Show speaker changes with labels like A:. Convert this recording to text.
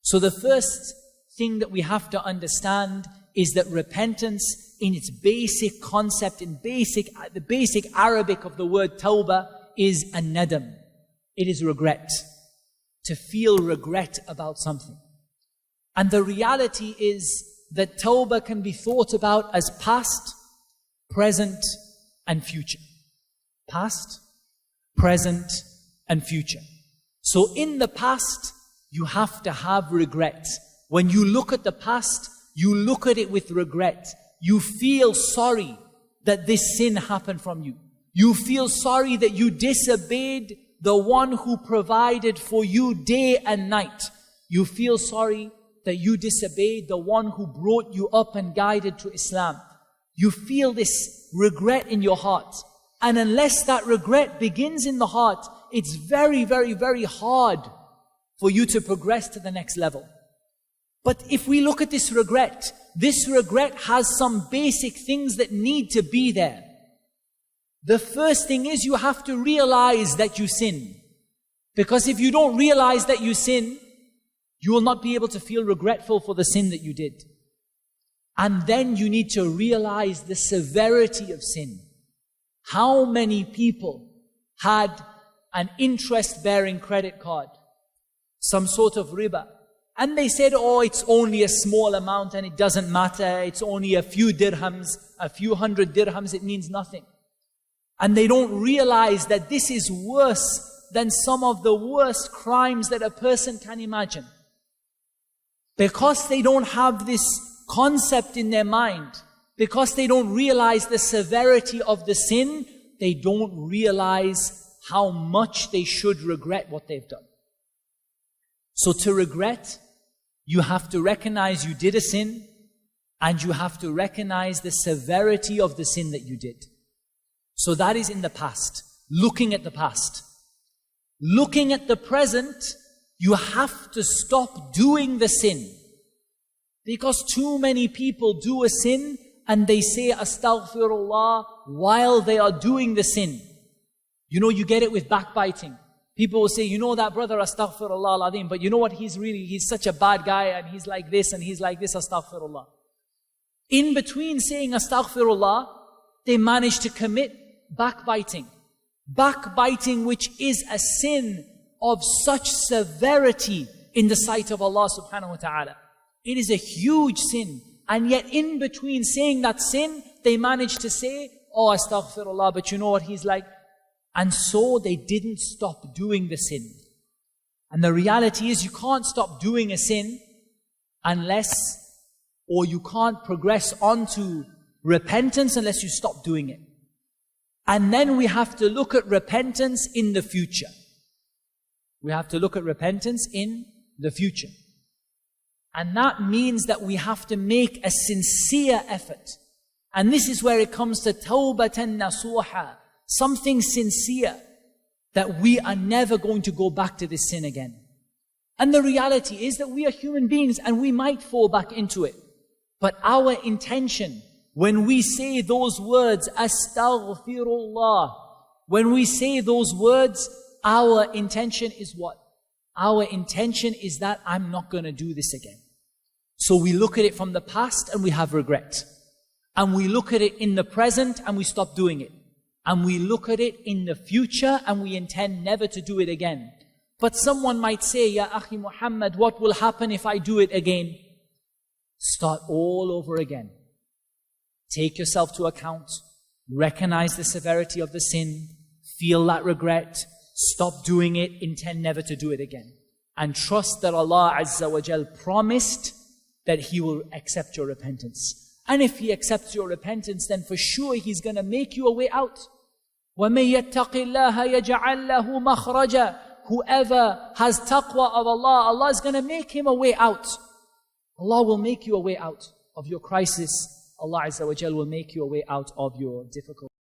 A: So the first thing that we have to understand is that repentance in its basic concept, in the basic Arabic of the word tawbah is an-nadam. It is regret. To feel regret about something. And the reality is that tawbah can be thought about as past, present, and future. Past, present, and future. So in the past, you have to have regret. When you look at the past, you look at it with regret. You feel sorry that this sin happened from you. You feel sorry that you disobeyed the one who provided for you day and night. You feel sorry that you disobeyed the one who brought you up and guided to Islam. You feel this regret in your heart. And unless that regret begins in the heart, it's very, very, very hard for you to progress to the next level. But if we look at this regret has some basic things that need to be there. The first thing is you have to realize that you sin. Because if you don't realize that you sin, you will not be able to feel regretful for the sin that you did. And then you need to realize the severity of sin. How many people had an interest-bearing credit card, some sort of riba, and they said, oh, it's only a small amount and it doesn't matter. It's only a few dirhams, a few hundred dirhams, it means nothing. And they don't realize that this is worse than some of the worst crimes that a person can imagine. Because they don't have this concept in their mind, because they don't realize the severity of the sin, they don't realize how much they should regret what they've done. So to regret, you have to recognize you did a sin, and you have to recognize the severity of the sin that you did. So that is in the past, looking at the past. Looking at the present, you have to stop doing the sin. Because too many people do a sin and they say astaghfirullah while they are doing the sin. You know, you get it with backbiting. People will say, you know that brother, astaghfirullah al-azim, but you know what, he's such a bad guy and he's like this and he's like this, astaghfirullah. In between saying astaghfirullah, they manage to commit backbiting. Backbiting, which is a sin of such severity in the sight of Allah subhanahu wa ta'ala. It is a huge sin. And yet in between saying that sin, they manage to say, oh, astaghfirullah, but you know what, he's like. And so they didn't stop doing the sin. And the reality is you can't stop doing a sin or you can't progress onto repentance unless you stop doing it. And then we have to look at repentance in the future. We have to look at repentance in the future. And that means that we have to make a sincere effort. And this is where it comes to tawbatan nasuha, something sincere, that we are never going to go back to this sin again. And the reality is that we are human beings and we might fall back into it. But our intention, when we say those words, astaghfirullah, when we say those words, our intention is what? Our intention is that I'm not going to do this again. So we look at it from the past and we have regret. And we look at it in the present and we stop doing it. And we look at it in the future and we intend never to do it again. But someone might say, Ya Akhi Muhammad, what will happen if I do it again? Start all over again. Take yourself to account. Recognize the severity of the sin. Feel that regret. Stop doing it. Intend never to do it again. And trust that Allah Azza wa Jal promised that He will accept your repentance. And if He accepts your repentance, then for sure He's going to make you a way out. وَمَن يَتَّقِ اللَّهَ يَجْعَلْ لَهُ مَخْرَجًا. Whoever has taqwa of Allah, Allah is going to make him a way out. Allah will make you a way out of your crisis. Allah Azza wa Jal will make you a way out of your difficulty.